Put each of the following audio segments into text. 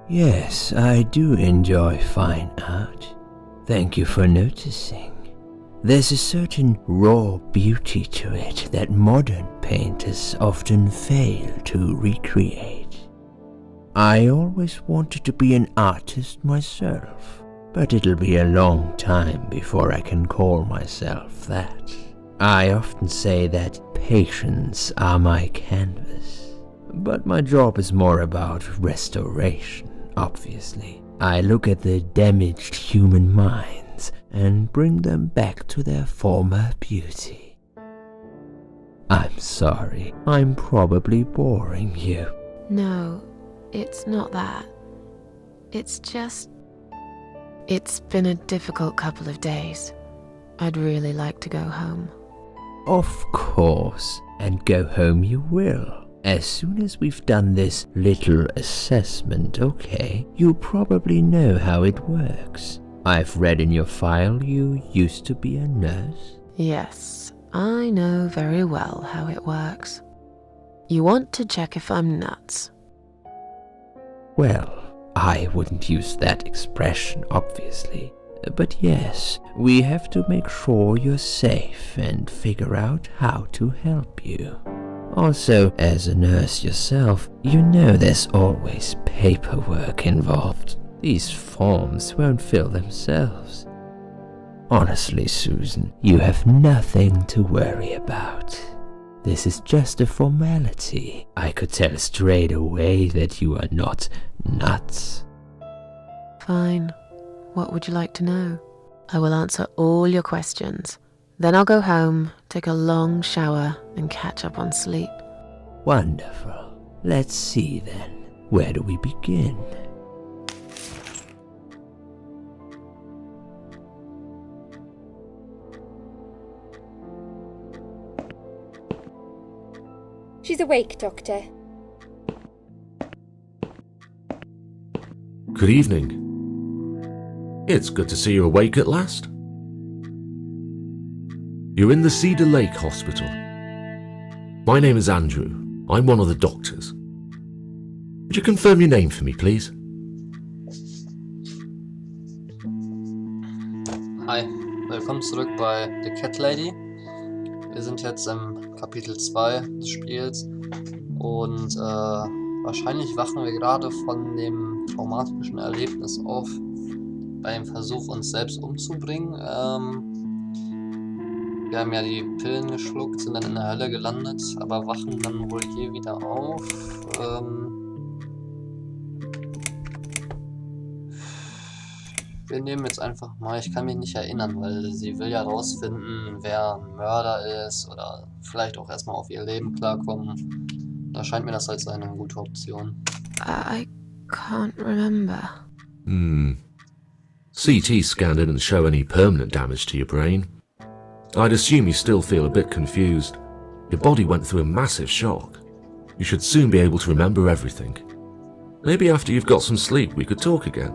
Yes, I do enjoy fine art. Thank you for noticing. There's a certain raw beauty to it that modern painters often fail to recreate. I always wanted to be an artist myself, but it'll be a long time before I can call myself that. I often say that patients are my canvas, but my job is more about restoration, obviously. I look at the damaged human minds and bring them back to their former beauty. I'm sorry, I'm probably boring you. No, it's not that. It's just... It's been a difficult couple of days. I'd really like to go home. Of course, and go home you will. As soon as we've done this little assessment, okay? You probably know how it works. I've read in your file you used to be a nurse. Yes, I know very well how it works. You want to check if I'm nuts. Well, I wouldn't use that expression, obviously. But yes, we have to make sure you're safe and figure out how to help you. Also, as a nurse yourself, you know there's always paperwork involved. These forms won't fill themselves. Honestly, Susan, you have nothing to worry about. This is just a formality. I could tell straight away that you are not nuts. Fine. What would you like to know? I will answer all your questions. Then I'll go home, take a long shower, and catch up on sleep. Wonderful. Let's see then. Where do we begin? She's awake, Doctor. Good evening. It's good to see you awake at last. You're in the Cedar Lake Hospital. My name is Andrew. I'm one of the doctors. Would you confirm your name for me, please? Hi, willkommen zurück bei The Cat Lady. Wir sind jetzt im Kapitel 2 des Spiels und wahrscheinlich wachen wir gerade von dem traumatischen Erlebnis auf, beim Versuch, uns selbst umzubringen. Wir haben ja die Pillen geschluckt, sind dann in der Hölle gelandet, aber wachen dann wohl hier wieder auf. Wir nehmen jetzt einfach mal, ich kann mich nicht erinnern, weil sie will ja rausfinden, wer ein Mörder ist oder vielleicht auch erstmal auf ihr Leben klarkommen. Da scheint mir das als eine gute Option. I can't remember. CT scan didn't show any permanent damage to your brain. I'd assume you still feel a bit confused. Your body went through a massive shock. You should soon be able to remember everything. Maybe after you've got some sleep we could talk again.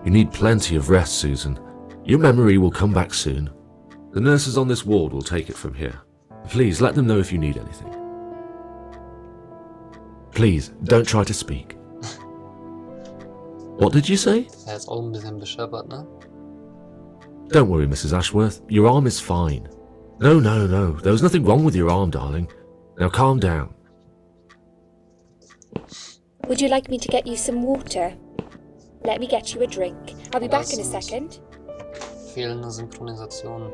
You need plenty of rest, Susan. Your memory will come back soon. The nurses on this ward will take it from here. Please let them know if you need anything. Please, don't try to speak. What did you say? Er ist auch ein bisschen bescheppert, ne? Don't worry, Mrs. Ashworth. Your arm is fine. No. There was nothing wrong with your arm, darling. Now calm down. Would you like me to get you some water? Let me get you a drink. I'll be back in a second. Fehlende Synchronisation.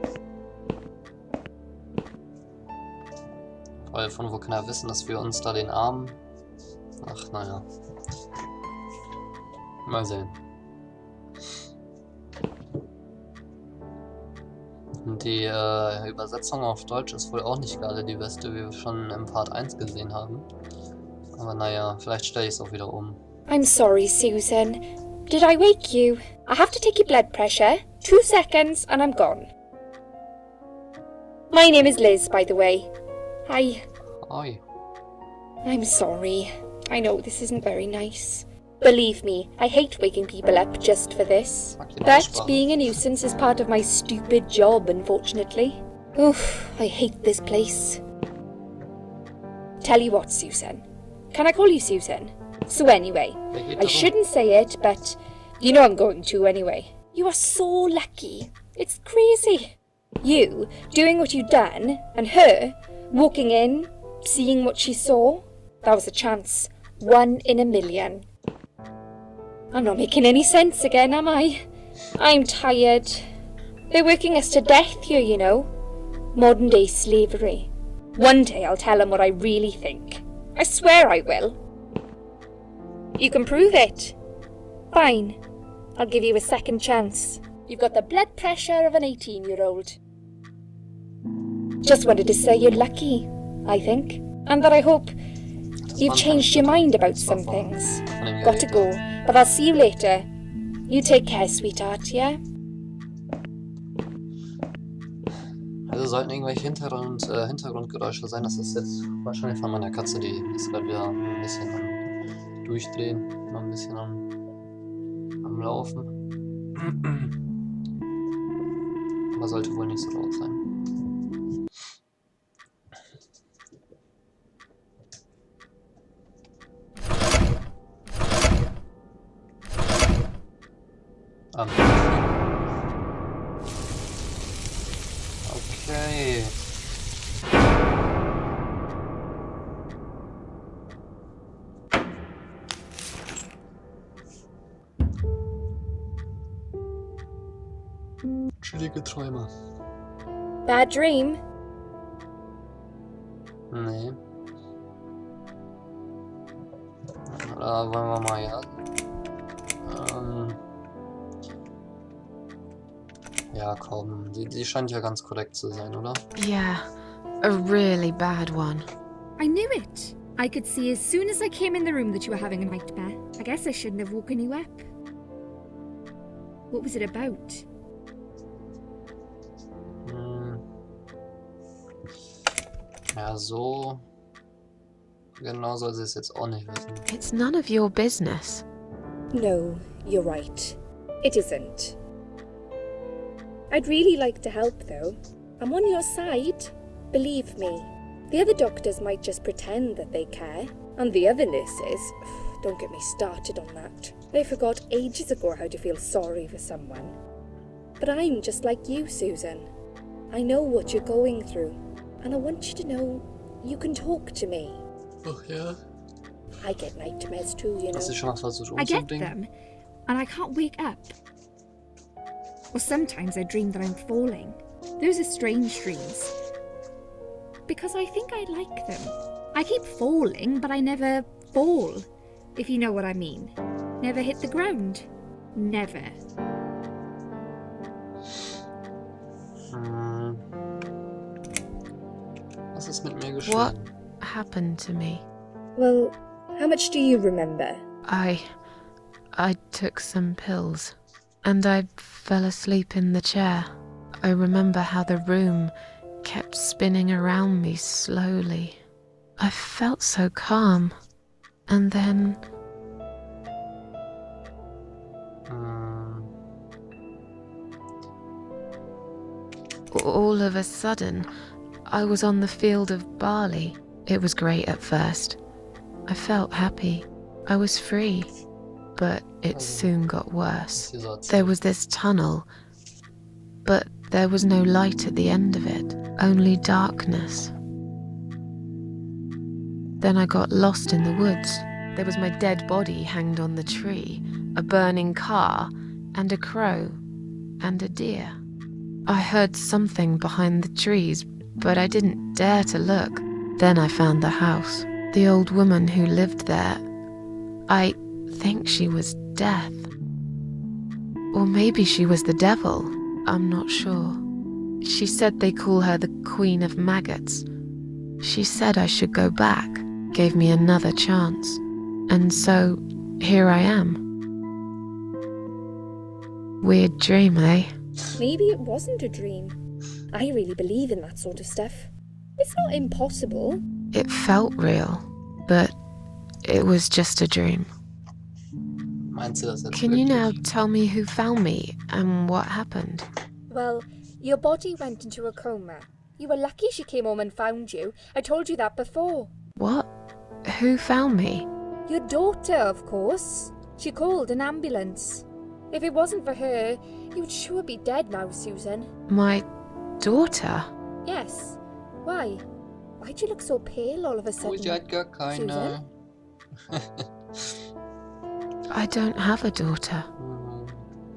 Weil von wo kann er wissen, dass wir uns da den Arm... Ach, naja. Mal sehen. Und die Übersetzung auf Deutsch ist wohl auch nicht gerade die beste, wie wir schon im Part 1 gesehen haben. Aber naja, vielleicht stelle ich es auch wieder um. I'm sorry, Susan. Did I wake you? I have to take your blood pressure. 2 seconds and I'm gone. My name is Liz, by the way. Hi. Oi. I'm sorry. I know this isn't very nice. Believe me, I hate waking people up just for this. But being a nuisance is part of my stupid job, unfortunately. Oof, I hate this place. Tell you what, Susan. Can I call you Susan? So anyway, I shouldn't say it, but you know I'm going to anyway. You are so lucky. It's crazy. You doing what you'd done, and her walking in, seeing what she saw. That was a chance. 1 in a million. I'm not making any sense again, am I? I'm tired. They're working us to death here, you know. Modern day slavery. One day I'll tell them what I really think. I swear I will. You can prove it. Fine. I'll give you a second chance. You've got the blood pressure of an 18-year-old. Just wanted to say you're lucky, I think. And that I hope you've changed your mind about some things. Got to go, but I'll see you later. You take care, sweetheart, yeah? Also sollten irgendwelche Hintergrundgeräusche sein. Das ist jetzt wahrscheinlich von meiner Katze, die ist gerade wieder ein bisschen am Durchdrehen, noch ein bisschen am Laufen. Aber sollte wohl nicht so laut sein. Okay. Chillige Träume. Bad dream? Nee. Wollen wir mal, ja. Ja, komm. Die scheint ja ganz korrekt zu sein, oder? Yeah, a really bad one. I knew it. I could see as soon as I came in the room that you were having a nightmare. I guess I shouldn't have woken you up. What was it about? Ja, so genau soll sie es jetzt auch nicht wissen. It's none of your business. No, you're right. It isn't. I'd really like to help, though. I'm on your side. Believe me. The other doctors might just pretend that they care. And the other nurses, don't get me started on that. They forgot ages ago how to feel sorry for someone. But I'm just like you, Susan. I know what you're going through. And I want you to know you can talk to me. Ach ja. I get nightmares too, you know. Hast du schon mal versucht I get umzubringen? them, and I can't wake up. Or sometimes I dream that I'm falling. Those are strange dreams. Because I think I like them. I keep falling, but I never fall, if you know what I mean. Never hit the ground. Never. Was ist mit mir geschehen? What happened to me? Well, how much do you remember? I took some pills, and I fell asleep in the chair. I remember how the room kept spinning around me slowly. I felt so calm, and then all of a sudden, I was on the field of barley. It was great at first. I felt happy. I was free. But it soon got worse. There was this tunnel, but there was no light at the end of it, only darkness. Then I got lost in the woods. There was my dead body hanged on the tree, a burning car, and a crow, and a deer. I heard something behind the trees, but I didn't dare to look. Then I found the house. The old woman who lived there, I think she was Death. Or maybe she was the devil. I'm not sure. She said they call her the Queen of Maggots. She said I should go back, gave me another chance. And so, here I am. Weird dream, eh? Maybe it wasn't a dream. I really believe in that sort of stuff. It's not impossible. It felt real, but it was just a dream. Meinst du das jetzt Can you wirklich? now tell me who found me and what happened? Well, your body went into a coma. You were lucky she came home and found you. I told you that before. What? Who found me? Your daughter, of course. She called an ambulance. If it wasn't for her, you'd sure be dead now, Susan. My daughter? Yes. Why? Why'd you look so pale all of a sudden? Sie hat gar keine. I don't have a daughter. Mhm.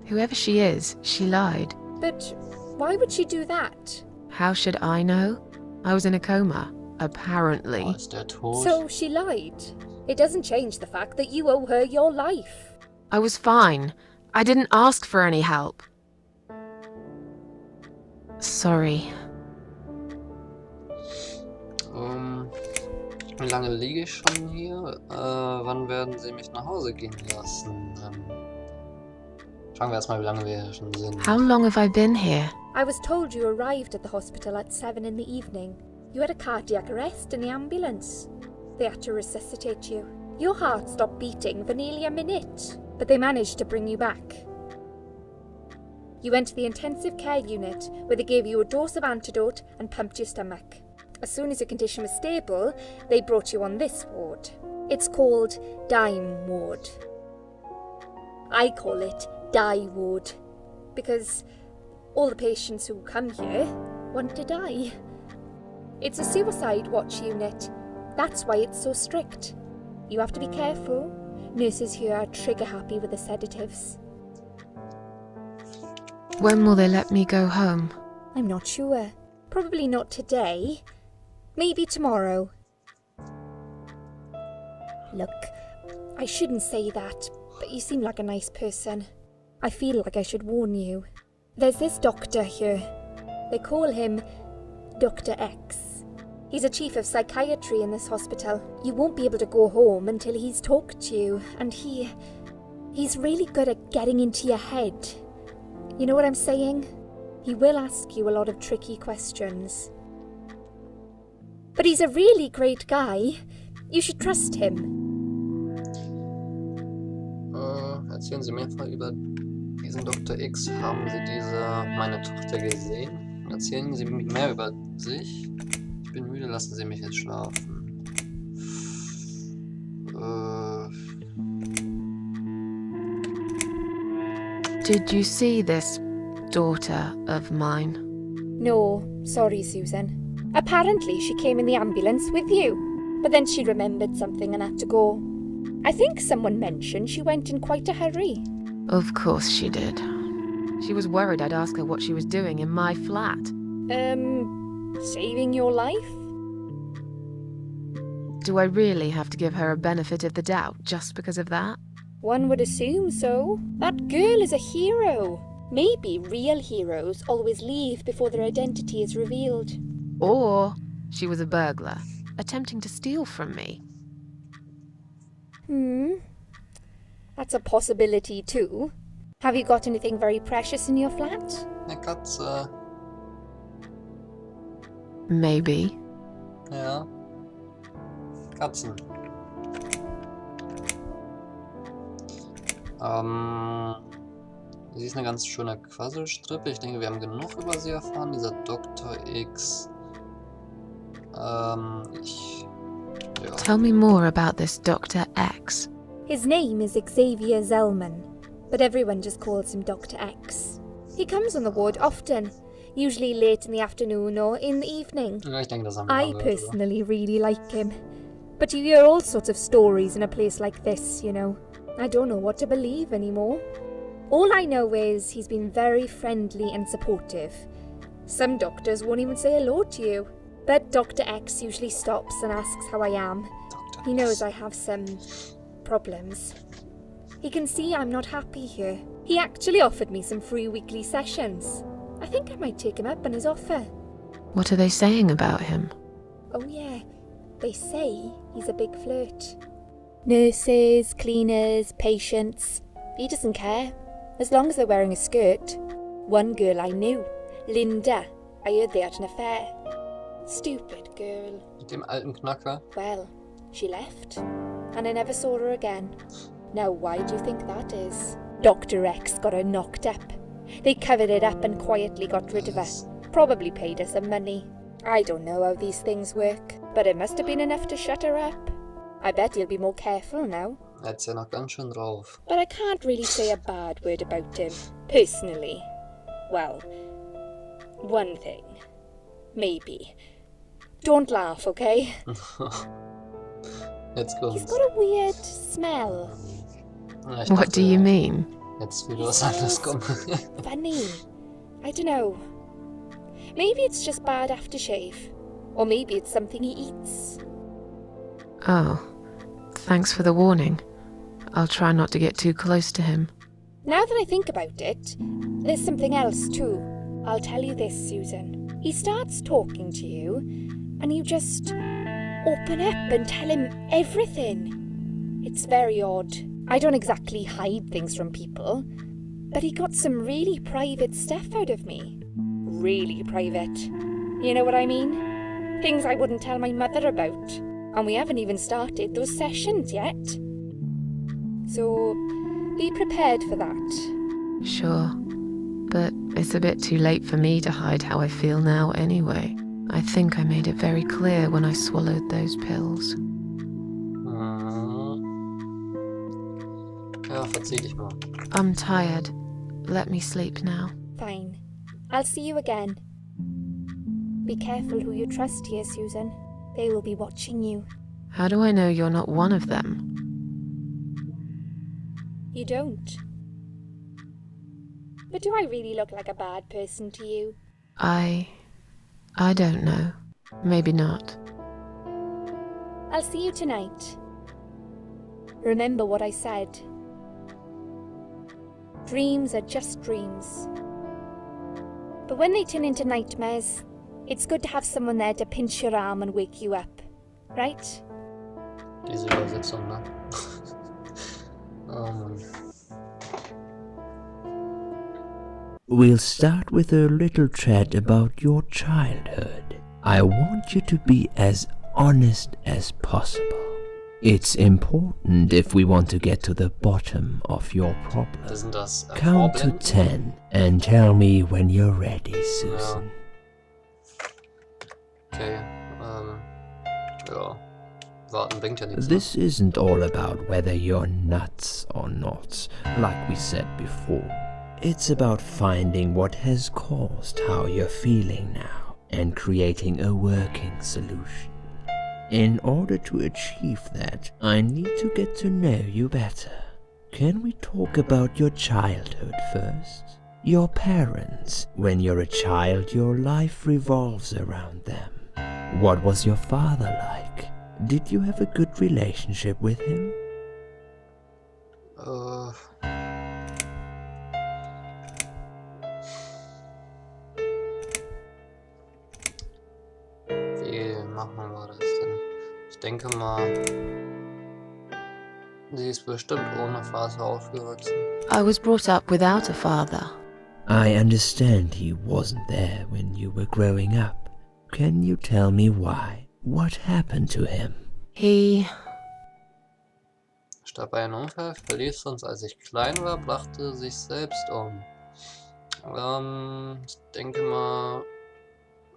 Whoever she is, she lied. But why would she do that? How should I know? I was in a coma, apparently. Oh, ist der tot? So she lied. It doesn't change the fact that you owe her your life. I was fine. I didn't ask for any help. Sorry. Wie lange liege ich schon hier? Wann werden Sie mich nach Hause gehen lassen? Schauen wir erstmal, wie lange wir hier schon sind. How long have I been here? I was told you arrived at the hospital at 7 in the evening. You had a cardiac arrest in the ambulance. They had to resuscitate you. Your heart stopped beating for nearly a minute, but they managed to bring you back. You went to the intensive care unit, where they gave you a dose of antidote and pumped your stomach. As soon as your condition was stable, they brought you on this ward. It's called Dime Ward. I call it Die Ward, because all the patients who come here want to die. It's a suicide watch unit. That's why it's so strict. You have to be careful. Nurses here are trigger happy with the sedatives. When will they let me go home? I'm not sure. Probably not today. Maybe tomorrow. Look, I shouldn't say that, but you seem like a nice person. I feel like I should warn you. There's this doctor here. They call him Dr. X. He's a chief of psychiatry in this hospital. You won't be able to go home until he's talked to you, and he's really good at getting into your head. You know what I'm saying? He will ask you a lot of tricky questions. But he's a really great guy. You should trust him. Erzählen Sie mir mal über diesen Dr. X. Haben Sie meine Tochter gesehen? Erzählen Sie mir mehr über sich. Ich bin müde, lassen Sie mich jetzt schlafen. Did you see this daughter of mine? No, sorry, Susan. Apparently she came in the ambulance with you, but then she remembered something and had to go. I think someone mentioned she went in quite a hurry. Of course she did. She was worried I'd ask her what she was doing in my flat. Saving your life? Do I really have to give her a benefit of the doubt just because of that? One would assume so. That girl is a hero. Maybe real heroes always leave before their identity is revealed. Or she was a burglar, attempting to steal from me. That's a possibility too. Have you got anything very precious in your flat? Eine Katze. Maybe. Ja. Katzen. Sie ist eine ganz schöne Quasselstrippe. Ich denke, wir haben genug über sie erfahren. Dieser Dr. X. Ja. Tell me more about this Dr. X. His name is Xavier Zellman, but everyone just calls him Dr. X. He comes on the ward often, usually late in the afternoon or in the evening. Ja, ich denke, das haben wir I angehört, personally really like him. But you hear all sorts of stories in a place like this, you know. I don't know what to believe anymore. All I know is he's been very friendly and supportive. Some doctors won't even say hello to you. But Dr. X usually stops and asks how I am. He knows I have some problems. He can see I'm not happy here. He actually offered me some free weekly sessions. I think I might take him up on his offer. What are they saying about him? Oh yeah, they say he's a big flirt. Nurses, cleaners, patients. He doesn't care, as long as they're wearing a skirt. One girl I knew, Linda, I heard they had an affair. Stupid girl. Mit dem alten Knacker. Well, she left, and I never saw her again. Now why do you think that is? Dr. X got her knocked up. They covered it up and quietly got rid of her. Probably paid her some money. I don't know how these things work, but it must have been enough to shut her up. I bet he'll be more careful now. Er hat's ja noch ganz schön drauf. But I can't really say a bad word about him, personally. Well, one thing. Maybe. Don't laugh, okay? Jetzt He's kommt's. got a weird smell. Ja, ich What dachte, do you mean? Jetzt wieder was anderes kommt. Funny. I don't know. Maybe it's just bad aftershave. Or maybe it's something he eats. Oh, thanks for the warning. I'll try not to get too close to him. Now that I think about it, there's something else too. I'll tell you this, Susan. He starts talking to you, and you just open up and tell him everything. It's very odd. I don't exactly hide things from people, but he got some really private stuff out of me. Really private. You know what I mean? Things I wouldn't tell my mother about. And we haven't even started those sessions yet. So, be prepared for that. Sure, but it's a bit too late for me to hide how I feel now anyway. I think I made it very clear when I swallowed those pills. Ja, verzieh dich mal. I'm tired. Let me sleep now. Fine. I'll see you again. Be careful who you trust here, Susan. They will be watching you. How do I know you're not one of them? You don't. But do I really look like a bad person to you? I don't know. Maybe not. I'll see you tonight. Remember what I said. Dreams are just dreams. But when they turn into nightmares, it's good to have someone there to pinch your arm and wake you up. Right? Diese Übersetzung, ne? Oh Mann. We'll start with a little chat about your childhood. I want you to be as honest as possible. It's important if we want to get to the bottom of your problem. Sind das Count to Vorblenden? 10 and tell me when you're ready, Susan. Okay, ja. Warten bringt ja nichts. This isn't all about whether you're nuts or not, like we said before. It's about finding what has caused how you're feeling now and creating a working solution. In order to achieve that, I need to get to know you better. Can we talk about your childhood first? Your parents. When you're a child, your life revolves around them. What was your father like? Did you have a good relationship with him? Wie machen wir das denn? Ich denke mal, sie ist bestimmt ohne Vater aufgewachsen. I was brought up without a father. I understand he wasn't there when you were growing up. Can you tell me why? What happened to him? He... Starb bei einem Unfall, verließ uns, als ich klein war, brachte sich selbst um. Ich denke mal,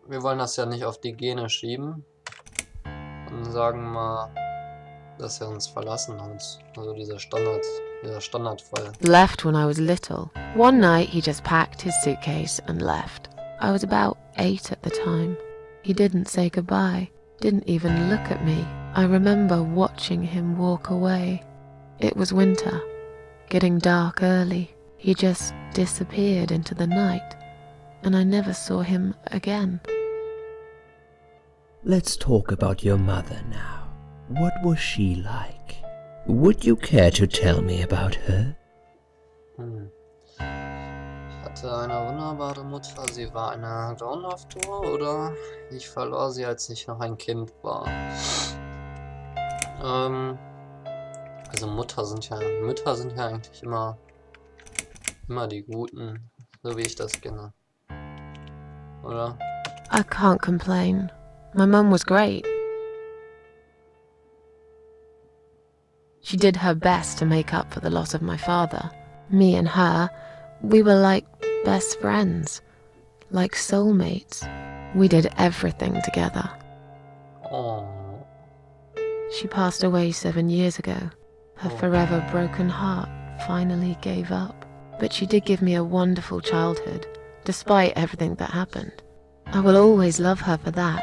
wir wollen das ja nicht auf die Gene schieben. Und sagen mal, dass er uns verlassen hat. Also dieser Standardfall. left when I was little. One night he just packed his suitcase and left. I was about 8 at the time. He didn't say goodbye, didn't even look at me. I remember watching him walk away. It was winter, getting dark early. He just disappeared into the night, and I never saw him again. Let's talk about your mother now. What was she like? Would you care to tell me about her? Ich hatte eine wunderbare Mutter, sie war eine grauenhafte, oder? Ich verlor sie, als ich noch ein Kind war. Also Mütter sind ja eigentlich immer die Guten, so wie ich das kenne. Oder? I can't complain. My mum was great. She did her best to make up for the loss of my father. Me and her, we were like best friends, like soulmates. We did everything together. Oh. She passed away 7 years ago. Her forever broken heart finally gave up. But she did give me a wonderful childhood, despite everything that happened. I will always love her for that.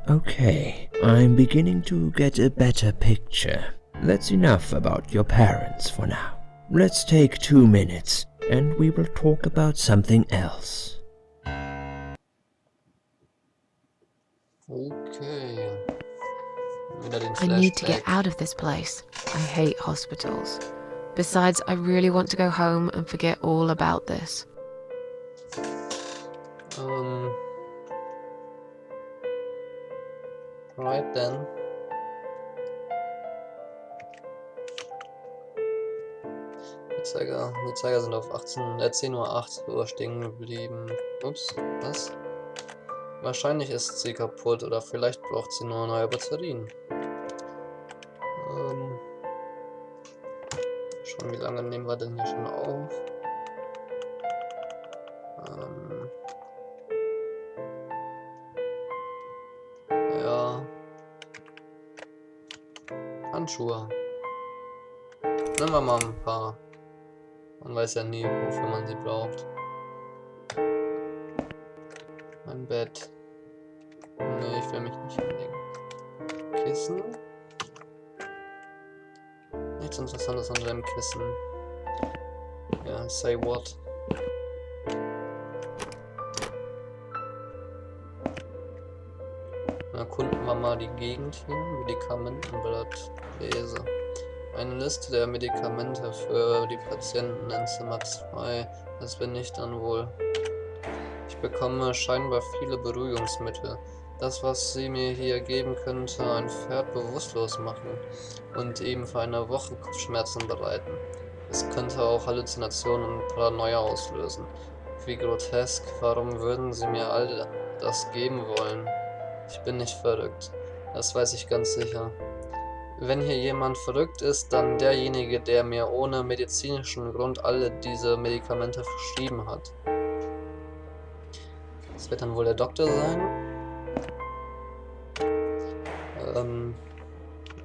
Okay, I'm beginning to get a better picture. That's enough about your parents for now. Let's take 2 minutes, and we will talk about something else. Okay. Wieder den I need to get Flashback. out of this place. I hate hospitals. Besides, I really want to go home and forget all about this. Right then. Die Zeiger sind auf 10:08 Uhr stehen geblieben. Ups, was? Wahrscheinlich ist sie kaputt oder vielleicht braucht sie nur neue Batterien. Wie lange nehmen wir denn hier schon auf? Ja. Handschuhe. Nehmen wir mal ein paar. Man weiß ja nie, wofür man sie braucht. Mein Bett. Nee, ich will mich nicht hinlegen. Kissen. Nichts Interessantes unter dem Kissen. Ja, say what? Erkunden wir mal die Gegend hier. Medikamentenblatt. Lese. Eine Liste der Medikamente für die Patienten in Zimmer 2. Das bin ich dann wohl. Ich bekomme scheinbar viele Beruhigungsmittel. Das, was sie mir hier geben, könnte ein Pferd bewusstlos machen und ihm für eine Woche Kopfschmerzen bereiten. Es könnte auch Halluzinationen und Paranoia auslösen. Wie grotesk, warum würden sie mir all das geben wollen? Ich bin nicht verrückt, das weiß ich ganz sicher. Wenn hier jemand verrückt ist, dann derjenige, der mir ohne medizinischen Grund alle diese Medikamente verschrieben hat. Das wird dann wohl der Doktor sein.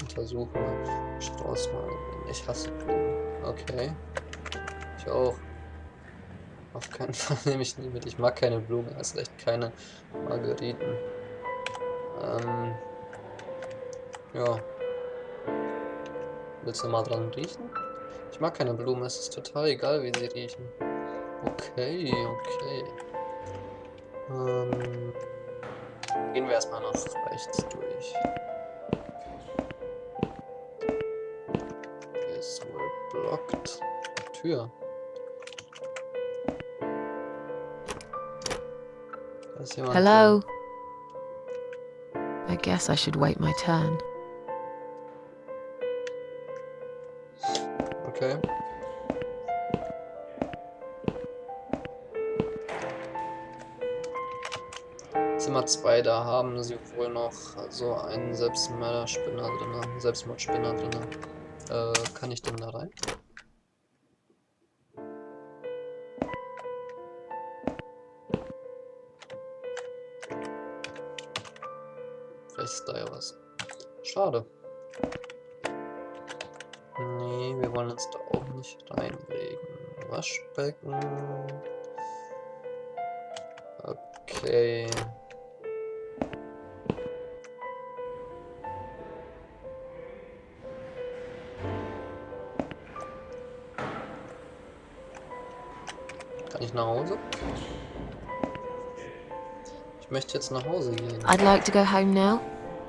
Untersuchen. Strauß mal. Ich hasse Blumen. Okay. Ich auch. Auf keinen Fall nehme ich nie mit. Ich mag keine Blumen. Erst recht keine Margeriten. Ja. Willst du mal dran riechen? Ich mag keine Blumen. Es ist total egal, wie sie riechen. Okay, okay. Gehen wir erstmal nach rechts durch. Hier ist wohl blockt. Tür. Da ist jemand. Hello? I guess I should wait my turn. Okay. Zimmer 2, da haben sie wohl noch so einen Selbstmordspinner drin. Kann ich denn da rein? Vielleicht ist da ja was. Schade. Nee, wir wollen uns da auch nicht reinlegen. Waschbecken. Okay. Kann ich nach Hause? Ich möchte jetzt nach Hause gehen. I'd like to go home now.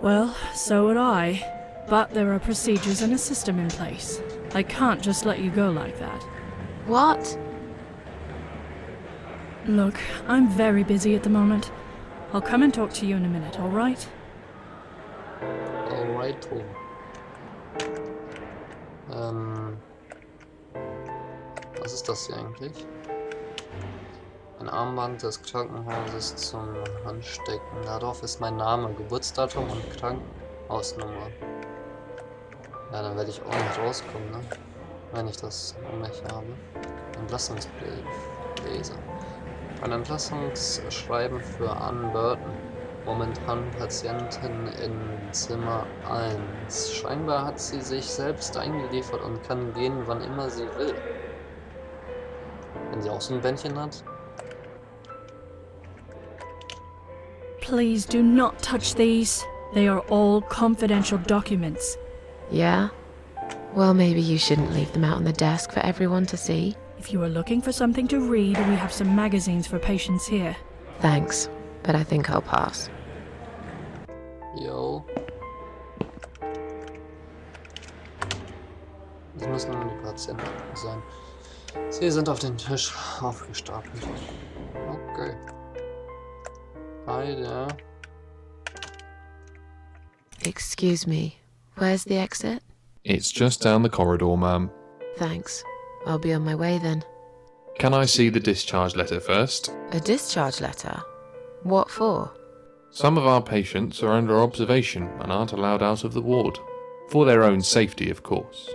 Well, so would I. But there are procedures and a system in place. I can't just let you go like that. What? Look, I'm very busy at the moment. I'll come and talk to you in a minute, alright? Alright. Was ist das hier eigentlich? Ein Armband des Krankenhauses zum Handstecken. Darauf ist mein Name, Geburtsdatum und Krankenhausnummer. Ja, dann werde ich auch nicht rauskommen, ne? Wenn ich das um mich habe. Entlassungsbrief lese. Ein Entlassungsschreiben für Ann Burton. momentan Patientin in Zimmer 1. Scheinbar hat sie sich selbst eingeliefert und kann gehen, wann immer sie will. Wenn sie auch so ein Bändchen hat. Please do not touch these. They are all confidential documents. Yeah? Well, maybe you shouldn't leave them out on the desk for everyone to see. If you are looking for something to read, we have some magazines for patients here. Thanks, but I think I'll pass. Jo. Das müssen die Patienten sein. Sie sind auf den Tisch aufgestapelt. Okay. Hi there. Excuse me, where's the exit? It's just down the corridor, ma'am. Thanks. I'll be on my way then. Can I see the discharge letter first? A discharge letter? What for? Some of our patients are under observation and aren't allowed out of the ward. For their own safety, of course.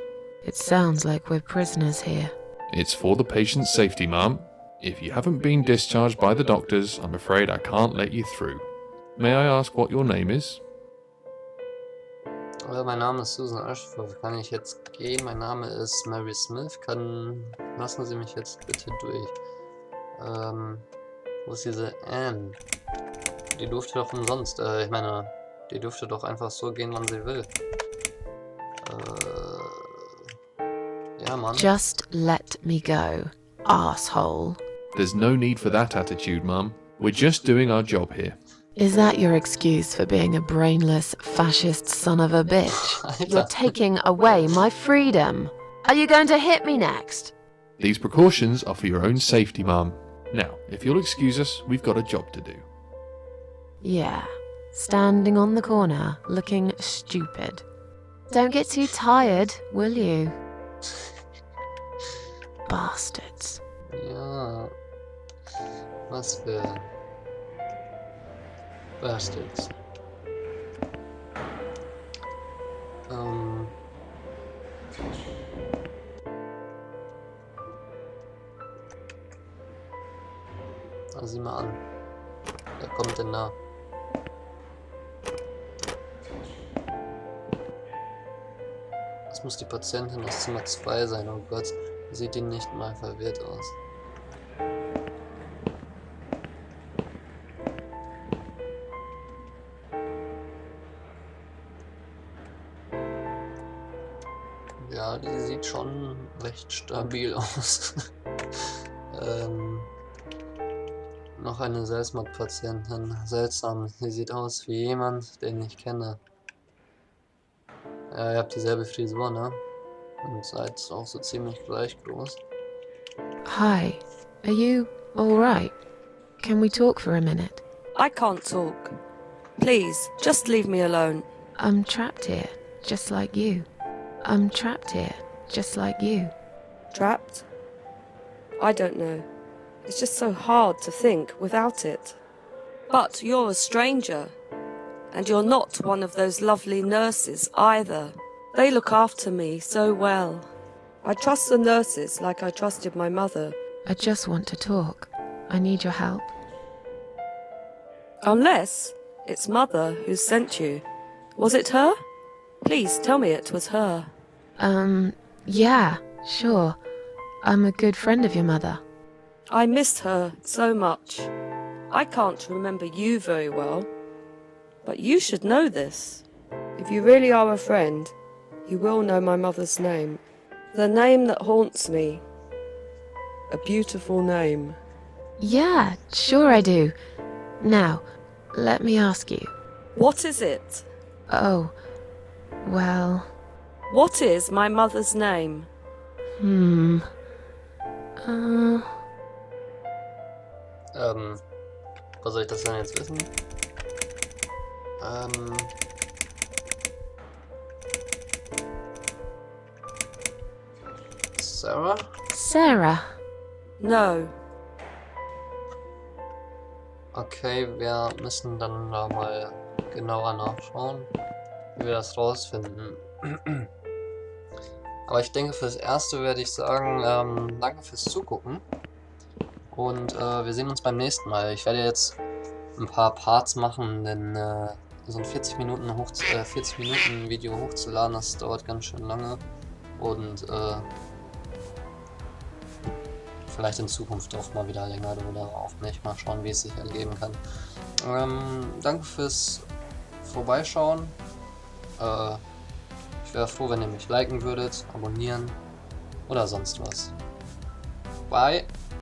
It sounds like we're prisoners here. It's for the patient's safety, ma'am. If you haven't been discharged by the doctors, I'm afraid I can't let you through. May I ask what your name is? Mein Name ist Susan Ashford. Kann ich jetzt gehen? Mein Name ist Mary Smith. Lassen Sie mich jetzt bitte durch. Wo ist diese Anne? Die durfte doch umsonst. Ich meine, die durfte doch einfach so gehen, wann sie will. Ja, Mann. Just let me go, asshole. There's no need for that attitude, ma'am. We're just doing our job here. Is that your excuse for being a brainless, fascist son of a bitch? You're taking away my freedom. Are you going to hit me next? These precautions are for your own safety, ma'am. Now, if you'll excuse us, we've got a job to do. Yeah, standing on the corner, looking stupid. Don't get too tired, will you? Bastards. Ja. Was für Bastards. Sieh mal an. Wer kommt denn da? Das muss die Patientin aus Zimmer 2 sein. Oh Gott, sieht die nicht mal verwirrt aus. Ja, die sieht schon recht stabil aus. Noch eine Selbstmordpatientin. Seltsam. Sie sieht aus wie jemand, den ich kenne. Ja, ihr habt dieselbe Frisur, ne? Und seid auch so ziemlich gleich groß. Hi, are you alright? Can we talk for a minute? I can't talk. Please, just leave me alone. I'm trapped here, just like you. I'm trapped here, just like you. Trapped? I don't know. It's just so hard to think without it. But you're a stranger. And you're not one of those lovely nurses either. They look after me so well. I trust the nurses like I trusted my mother. I just want to talk. I need your help. Unless it's Mother who sent you. Was it her? Please tell me it was her. Yeah, sure. I'm a good friend of your mother. I missed her so much. I can't remember you very well. But you should know this. If you really are a friend, you will know my mother's name. The name that haunts me. A beautiful name. Yeah, sure I do. Now, let me ask you. What is it? Oh, well... What is my mother's name? Was soll ich das denn jetzt wissen? Sarah? Sarah. No. Okay, wir müssen dann da mal genauer nachschauen, wie wir das rausfinden. Aber ich denke, fürs Erste werde ich sagen, danke fürs Zugucken. Und wir sehen uns beim nächsten Mal. Ich werde jetzt ein paar Parts machen, denn so ein 40 Minuten Video hochzuladen, das dauert ganz schön lange und vielleicht in Zukunft auch mal wieder länger oder auch nicht. Mal schauen, wie es sich ergeben kann. Danke fürs Vorbeischauen. Ich wäre froh, wenn ihr mich liken würdet, abonnieren oder sonst was. Bye!